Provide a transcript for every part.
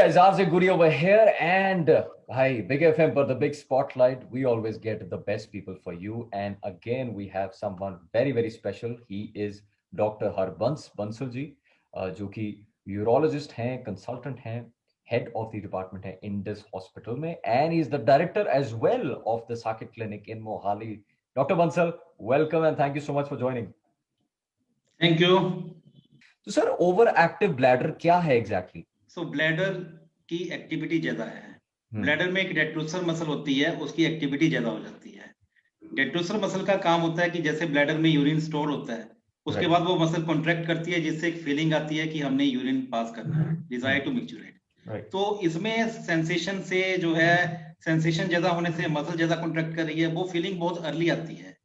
Azaz Guri over here, and hi, Big FM for the big spotlight. We always get the best people for you, and again we have someone very very special. He is Dr. Harbans Bansal जी, जो कि urologist हैं, consultant हैं, head of the department है Indus hospital में, and he is the director as well of the साकिट clinic in Mohali. Doctor Bansal, welcome and thank you so much for joining. Thank you. तो sir, over active bladder क्या है exactly? So bladder की activity ज्यादा है. Bladder में एक डेट्रोसर muscle होती है, उसकी एक्टिविटी ज्यादा हो जाती है. डेट्रोसर मसल का काम होता है कि जैसे ब्लैडर में यूरिन स्टोर होता है, उसके बाद वो मसल कॉन्ट्रैक्ट करती है, जिससे एक फीलिंग आती है कि हमने यूरिन पास करना है, डिजायर टू मिक्चुरेट. तो इसमें सेंसेशन से जो है, सेंसेशन ज्यादा होने से मसल ज्यादा कॉन्ट्रैक्ट कर रही है, वो फीलिंग बहुत अर्ली आती है,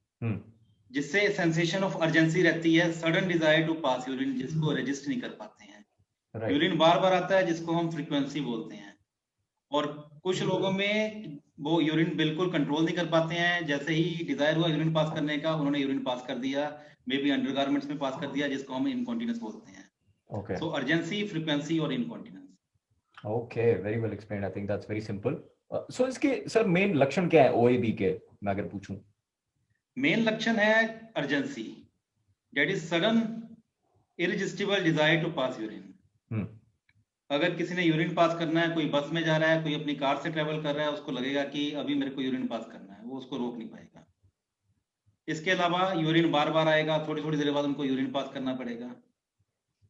जिससे सेंसेशन ऑफ अर्जेंसी रहती है, sudden desire to pass urine, जिसको रजिस्ट नहीं कर पाते हैं. यूरिन बार बार आता है, जिसको हम फ्रीक्वेंसी बोलते हैं. और कुछ लोगों में वो यूरिन बिल्कुल कंट्रोल नहीं कर पाते हैं, जैसे ही डिजायर हुआ यूरिन पास करने का, उन्होंने यूरिन पास कर दिया, मे बी अंडरगारमेंट्स में पास कर दिया, जिसको हम इनकॉन्टिनेंस बोलते हैं. सो अर्जेंसी, फ्रीक्वेंसी और incontinence. Okay, very well explained. I think that's very simple. So इसके सर मेन लक्षण क्या है ओएबी के, मैं अगर पूछूं? मेन लक्षण है urgency, that is sudden irresistible desire to pass urine. अगर किसी ने यूरिन पास करना है, कोई बस में जा रहा है, कोई अपनी कार से ट्रेवल कर रहा है, उसको लगेगा कि अभी मेरे को यूरिन पास करना है, वो उसको रोक नहीं पाएगा. इसके अलावा यूरिन बार बार आएगा, थोड़ी थोड़ी देर बाद उनको यूरिन पास करना पड़ेगा.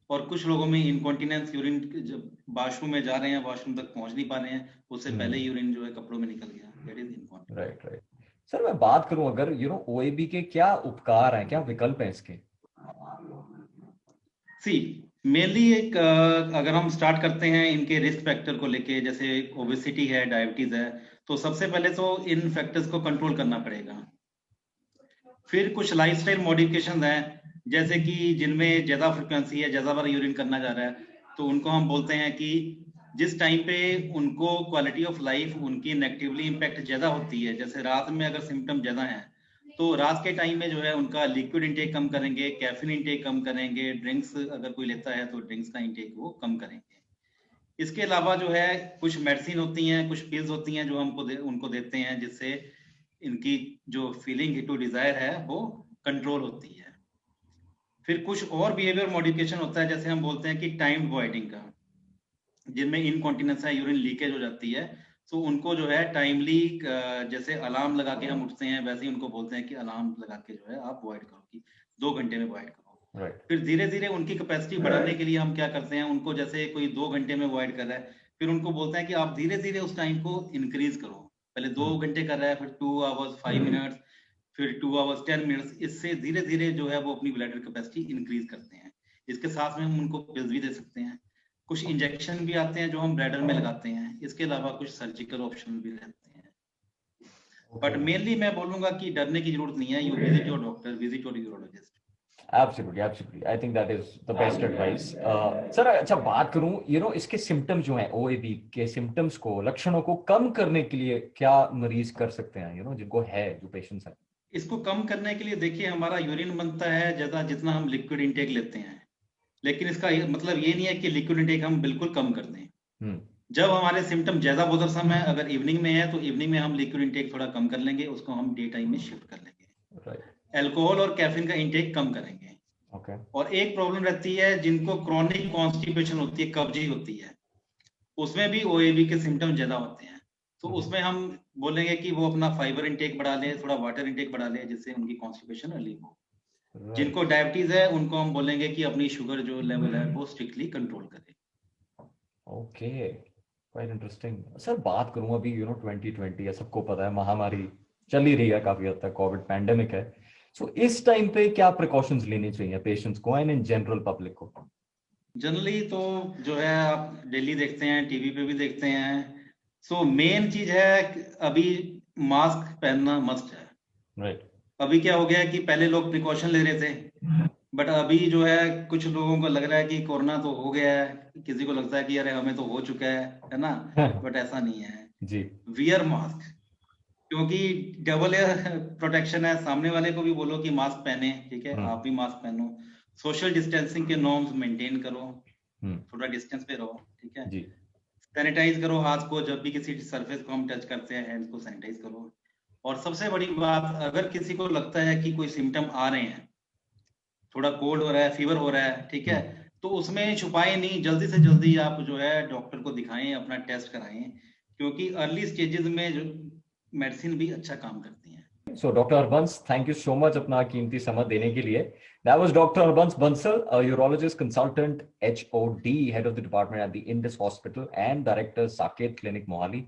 और कुछ लोगों में इनकॉन्टिनेंस, यूरिन जब वॉशरूम में जा रहे हैं, वॉशरूम तक पहुंच नहीं पा रहे हैं, उससे पहले यूरिन जो है कपड़ों में निकल गया, that is incontinence. Right. Sir मैं बात करूं अगर ओएबी के क्या उपकार हैं, क्या विकल्प हैं इसके? मेनली एक अगर हम स्टार्ट करते हैं इनके रिस्क फैक्टर को लेके, जैसे ओबेसिटी है, डायबिटीज है, तो सबसे पहले तो इन फैक्टर्स को कंट्रोल करना पड़ेगा. फिर कुछ लाइफस्टाइल मॉडिफिकेशंस हैं, जैसे कि जिनमें ज्यादा फ्रिक्वेंसी है, ज्यादा बार यूरिन करना जा रहा है, तो उनको हम बोलते हैं कि जिस टाइम पे उनको क्वालिटी ऑफ लाइफ उनकी नेगेटिवली इम्पैक्ट ज्यादा होती है, जैसे रात में अगर सिम्टम ज्यादा है, तो रात के टाइम में जो है उनका लिक्विड इंटेक कम करेंगे, कैफीन इंटेक कम करेंगे, ड्रिंक्स अगर कोई लेता है तो ड्रिंक्स का इंटेक वो कम करेंगे. इसके अलावा जो है कुछ मेडिसिन होती हैं, कुछ पिल्स होती हैं जो हमको उनको देते हैं, जिससे इनकी जो फीलिंग टू डिजायर है वो कंट्रोल होती है. फिर कुछ और बिहेवियर मॉडिफिकेशन होता है, जैसे हम बोलते हैं कि टाइम्ड वॉइडिंग का, जिनमें इनकॉन्टिनेंस है, यूरिन लीकेज हो जाती है, तो उनको जो है टाइमली, जैसे अलार्म लगा के हम उठते हैं, वैसे ही उनको बोलते हैं कि अलार्म लगा के जो है आप वॉइड करो, कि 2 घंटे में वॉइड करो. फिर धीरे धीरे उनकी कैपेसिटी बढ़ाने के लिए हम क्या करते हैं, उनको जैसे कोई 2 घंटे में वॉइड कर रहा है, फिर उनको बोलते हैं कि आप धीरे धीरे उस टाइम को इंक्रीज करो. पहले 2 घंटे कर रहा है, फिर 2 आवर्स 5 मिनट्स, फिर 2 आवर्स 10 मिनट्स. इससे धीरे धीरे जो है वो अपनी ब्लैडर कैपेसिटी इंक्रीज करते हैं. इसके साथ में हम उनको पिल्स भी दे सकते हैं. कुछ इंजेक्शन भी आते हैं जो हम ब्लैडर में लगाते हैं. इसके अलावा कुछ सर्जिकल ऑप्शन भी रहते हैं. बट मेनली मैं बोलूंगा कि डरने की जरूरत नहीं है. You visit your doctor, visit your urologist. Absolutely. I think that is the best advice. Sir अच्छा बात करूं इसके सिम्टम्स जो हैं, ओएबी के सिम्टम्स को, लक्षणों को कम करने के लिए क्या मरीज कर सकते हैं, जिनको है, जो पेशेंट्स हैं? इसको कम करने के लिए देखिए, हमारा यूरिन बनता है ज्यादा जितना हम लिक्विड इंटेक लेते हैं, लेकिन इसका मतलब ये नहीं है कि लिक्विड इंटेक हम बिल्कुल कम कर दें. जब हमारे सिम्टम ज्यादा बोदरसम है, अगर इवनिंग में है, तो इवनिंग में हम लिक्विड इंटेक थोड़ा कम कर लेंगे, उसको हम डे टाइम में शिफ्ट कर लेंगे. अल्कोहल और कैफीन का इंटेक कम करेंगे. और एक प्रॉब्लम रहती है, जिनको क्रॉनिक कॉन्स्टिपेशन होती है, कब्जी होती है, उसमें भी ओएबी के सिम्टम ज्यादा होते हैं. तो उसमें हम बोलेंगे कि वो अपना फाइबर इंटेक बढ़ा ले, थोड़ा वाटर इंटेक बढ़ा ले, जिससे उनकी कॉन्स्टिपेशन रिलीव हो. जिनको डायबिटीज है, उनको हम बोलेंगे कि अपनी शुगर जो लेवल है वो स्ट्रिक्टली कंट्रोल करें. Okay, quite interesting. सर बात करूं अभी 2020 है, सबको पता है महामारी चल ही रही है, काफी हद तक कोविड पैंडेमिक है. सो इस टाइम पे क्या प्रिकॉशंस लेने चाहिए पेशेंट्स को एंड इन जनरल पब्लिक को? जनरली तो जो है आप डेली देखते हैं, टीवी पे भी देखते हैं. सो मेन चीज है अभी मास्क पहनना मस्ट है. राइट. अभी क्या हो गया है कि पहले लोग प्रिकॉशन ले रहे थे, बट अभी जो है कुछ लोगों को लग रहा है कि कोरोना तो हो गया है, किसी को लगता है कि अरे हमें तो हो चुका है ना. बट ऐसा नहीं है जी. वियर मास्क, क्योंकि डबल एयर प्रोटेक्शन है. सामने वाले को भी बोलो कि मास्क पहने, ठीक है, आप भी मास्क पहनो. सोशल डिस्टेंसिंग के नॉर्म्स मेंटेन करो, थोड़ा डिस्टेंस पे रहो, ठीक है. सैनिटाइज करो हाथ को, जब भी किसी सरफेस को हम टच करते हैं हैंड्स को सैनिटाइज करो। और सबसे बड़ी बात, अगर किसी को लगता है कि कोई सिम्टम आ रहे हैं, थोड़ा कोल्ड हो रहा है, फीवर हो रहा है, ठीक है, तो उसमें छुपाएं नहीं, जल्दी से जल्दी आप जो है डॉक्टर को दिखाएं, अपना टेस्ट कराएं, क्योंकि अर्ली स्टेजेस में जो मेडिसिन भी अच्छा काम करती है। So, Dr. Harbans, thank you so much अपना कीमती समय देने के लिए. That was Dr. Harbans Bansal, a urologist consultant, HOD, head of the department at the Indus Hospital, and director Saket Clinic Mohali.